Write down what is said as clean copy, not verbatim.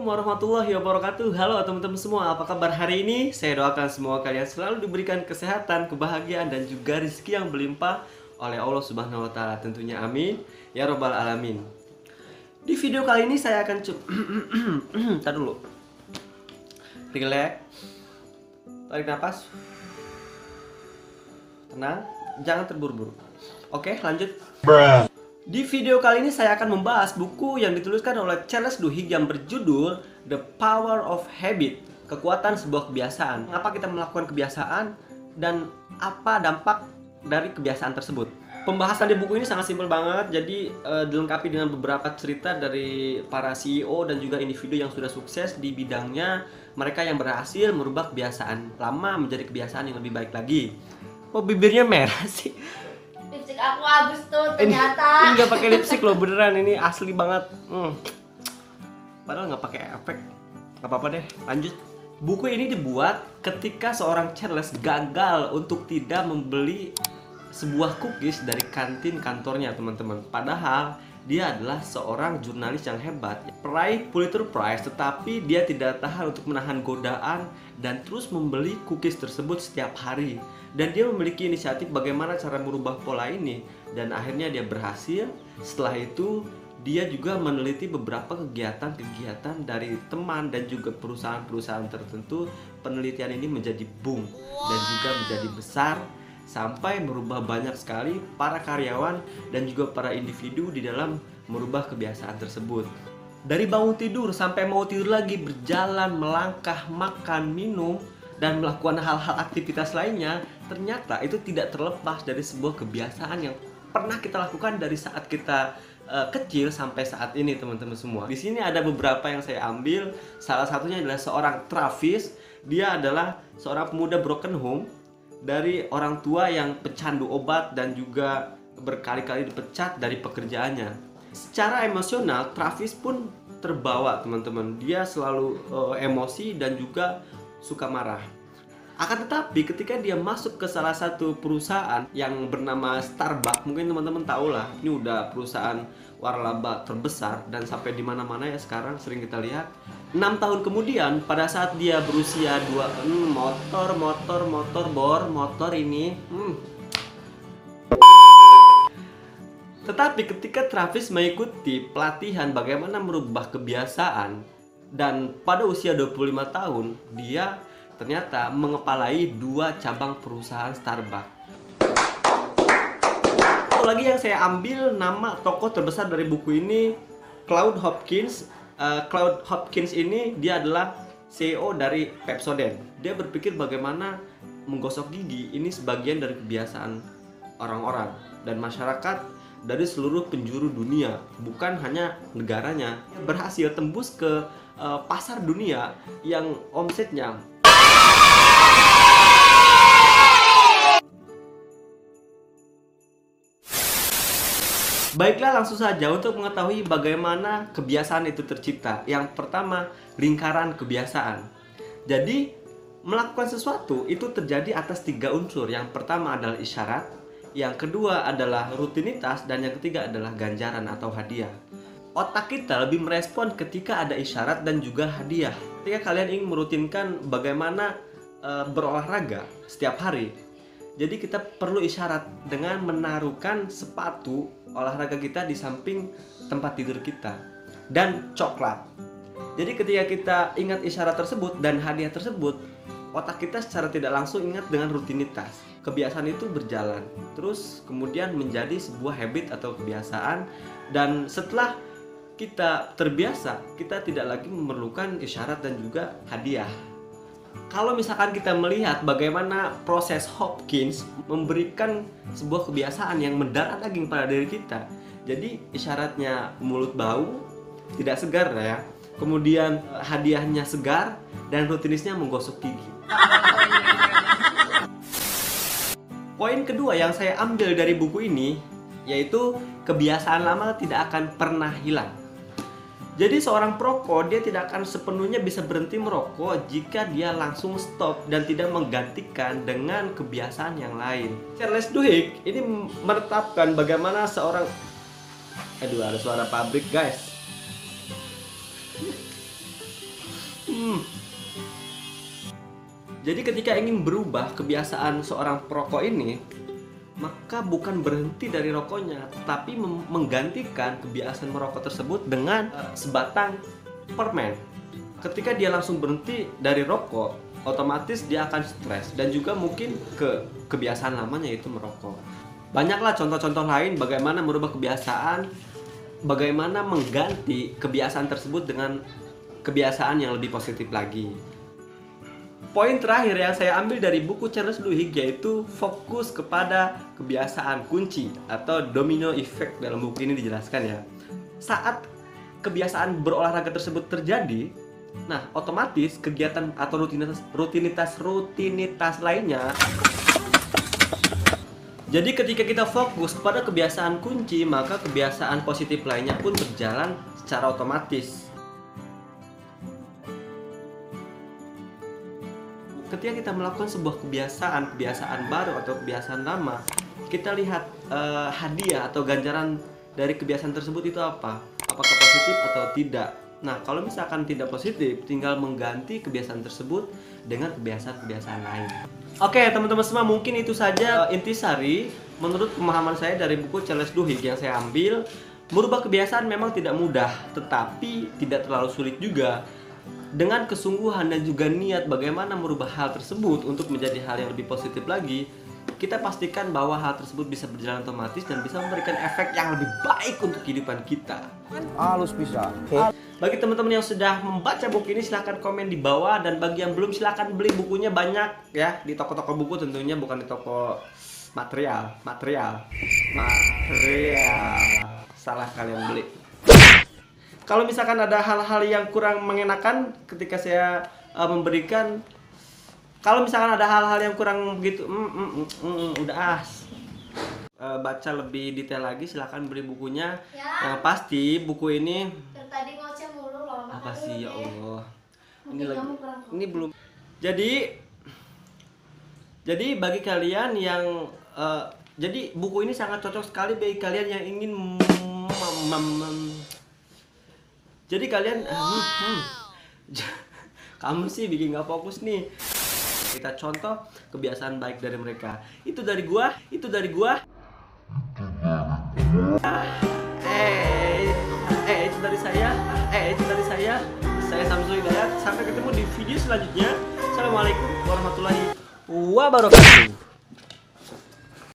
warahmatullahi wabarakatuh. Halo teman-teman semua, apa kabar hari ini? Saya doakan semua kalian selalu diberikan kesehatan, kebahagiaan, dan juga rezeki yang berlimpah oleh Allah Subhanahu wa Ta'ala. Tentunya amin ya Rabbal 'Alamin. Di video kali ini saya akan Tar dulu. Relax. Tarik nafas. Tenang, jangan terburu-buru. Oke, lanjut. Di video kali ini saya akan membahas buku yang dituliskan oleh Charles Duhigg yang berjudul The Power of Habit, kekuatan sebuah kebiasaan. Mengapa kita melakukan kebiasaan dan apa dampak dari kebiasaan tersebut. Pembahasan di buku ini sangat simpel banget, jadi dilengkapi dengan beberapa cerita dari para CEO dan juga individu yang sudah sukses di bidangnya, mereka yang berhasil merubah kebiasaan lama menjadi kebiasaan yang lebih baik lagi. Kok bibirnya merah sih? Lipstick aku habis tuh ternyata. Ini nggak pakai lipstick loh, beneran ini asli banget. Padahal nggak pakai efek. Nggak apa-apa deh, lanjut. Buku ini dibuat ketika seorang Charles gagal untuk tidak membeli sebuah cookies dari kantin kantornya, teman-teman. Padahal dia adalah seorang jurnalis yang hebat, peraih Pulitzer Prize, tetapi dia tidak tahan untuk menahan godaan dan terus membeli cookies tersebut setiap hari. Dan dia memiliki inisiatif bagaimana cara merubah pola ini, dan akhirnya dia berhasil. Setelah itu dia juga meneliti beberapa kegiatan-kegiatan dari teman dan juga perusahaan-perusahaan tertentu. Penelitian ini menjadi boom dan juga menjadi besar sampai merubah banyak sekali para karyawan dan juga para individu di dalam merubah kebiasaan tersebut. Dari bangun tidur sampai mau tidur lagi, berjalan, melangkah, makan, minum, dan melakukan hal-hal aktivitas lainnya, ternyata itu tidak terlepas dari sebuah kebiasaan yang pernah kita lakukan dari saat kita kecil sampai saat ini, teman-teman semua. Di sini ada beberapa yang saya ambil. Salah satunya adalah seorang Travis. Dia adalah seorang pemuda broken home dari orang tua yang pecandu obat dan juga berkali-kali dipecat dari pekerjaannya. Secara emosional, Travis pun terbawa, teman-teman. Dia selalu emosi dan juga suka marah. Akan tetapi ketika dia masuk ke salah satu perusahaan yang bernama Starbucks, mungkin teman-teman tahu lah, ini udah perusahaan waralaba terbesar dan sampai di mana-mana ya sekarang sering kita lihat. 6 tahun kemudian, pada saat dia berusia 2, motor ini. Tetapi ketika Travis mengikuti pelatihan bagaimana merubah kebiasaan, dan pada usia 25 tahun dia ternyata mengepalai 2 cabang perusahaan Starbucks. Satu lagi yang saya ambil, nama tokoh terbesar dari buku ini, Claude Hopkins. Claude Hopkins ini dia adalah CEO dari Pepsodent. Dia berpikir bagaimana menggosok gigi ini sebagian dari kebiasaan orang-orang dan masyarakat dari seluruh penjuru dunia, bukan hanya negaranya. Dia berhasil tembus ke pasar dunia yang omsetnya Baiklah, langsung saja untuk mengetahui bagaimana kebiasaan itu tercipta. Yang pertama, lingkaran kebiasaan. Jadi, melakukan sesuatu itu terjadi atas 3 unsur. Yang pertama adalah isyarat, yang kedua adalah rutinitas, dan yang ketiga adalah ganjaran atau hadiah. Otak kita lebih merespon ketika ada isyarat dan juga hadiah. Ketika kalian ingin merutinkan bagaimana berolahraga setiap hari, jadi kita perlu isyarat dengan menaruhkan sepatu olahraga kita di samping tempat tidur kita dan coklat. Jadi ketika kita ingat isyarat tersebut dan hadiah tersebut, otak kita secara tidak langsung ingat dengan rutinitas. Kebiasaan itu berjalan terus kemudian menjadi sebuah habit atau kebiasaan, dan setelah kita terbiasa, kita tidak lagi memerlukan isyarat dan juga hadiah. Kalau misalkan kita melihat bagaimana proses Hopkins memberikan sebuah kebiasaan yang mendarah daging pada diri kita. Jadi isyaratnya mulut bau, tidak segar ya. Kemudian hadiahnya segar dan rutinisnya menggosok gigi. Poin kedua yang saya ambil dari buku ini yaitu kebiasaan lama tidak akan pernah hilang. Jadi seorang perokok dia tidak akan sepenuhnya bisa berhenti merokok jika dia langsung stop dan tidak menggantikan dengan kebiasaan yang lain. Charles Duhigg ini menetapkan bagaimana seorang ada suara pabrik guys. Jadi ketika ingin berubah kebiasaan seorang perokok ini, maka bukan berhenti dari rokoknya, tapi menggantikan kebiasaan merokok tersebut dengan sebatang permen. Ketika dia langsung berhenti dari rokok, otomatis dia akan stres dan juga mungkin ke kebiasaan lamanya, yaitu merokok. Banyaklah contoh-contoh lain bagaimana merubah kebiasaan, bagaimana mengganti kebiasaan tersebut dengan kebiasaan yang lebih positif lagi. Poin terakhir yang saya ambil dari buku Charles Duhigg yaitu fokus kepada kebiasaan kunci atau domino effect. Dalam buku ini dijelaskan ya, saat kebiasaan berolahraga tersebut terjadi, nah otomatis kegiatan atau rutinitas lainnya. Jadi ketika kita fokus pada kebiasaan kunci, maka kebiasaan positif lainnya pun berjalan secara otomatis. Ketika kita melakukan sebuah kebiasaan baru atau kebiasaan lama, kita lihat hadiah atau ganjaran dari kebiasaan tersebut itu apa? Apakah positif atau tidak? Nah, kalau misalkan tidak positif, tinggal mengganti kebiasaan tersebut dengan kebiasaan-kebiasaan lain. Oke, teman-teman semua, mungkin itu saja intisari menurut pemahaman saya dari buku Charles Duhigg yang saya ambil. Merubah kebiasaan memang tidak mudah, tetapi tidak terlalu sulit juga. Dengan kesungguhan dan juga niat bagaimana merubah hal tersebut untuk menjadi hal yang lebih positif lagi, kita pastikan bahwa hal tersebut bisa berjalan otomatis dan bisa memberikan efek yang lebih baik untuk kehidupan kita. Halus bisa. Bagi teman-teman yang sudah membaca buku ini, silahkan komen di bawah, dan bagi yang belum, silahkan beli bukunya banyak ya di toko-toko buku, tentunya bukan di toko material. Salah kalian beli. Kalau misalkan ada hal-hal yang kurang mengenakan ketika saya memberikan, kalau misalkan ada hal-hal yang kurang begitu, baca lebih detail lagi, silahkan beli bukunya. Ya. Yang pasti buku ini Tadi ngoceh mulu loh. apa sih ya Allah? Ini Mungkin lagi, kamu kurang ini belum. Jadi bagi kalian yang jadi buku ini sangat cocok sekali bagi kalian yang ingin jadi kalian kamu sih bikin nggak fokus nih. Kita contoh kebiasaan baik dari mereka. Itu dari gua. Itu dari saya. Itu dari saya. Saya Samsul Hidayat. Sampai ketemu di video selanjutnya. Assalamualaikum warahmatullahi wabarakatuh.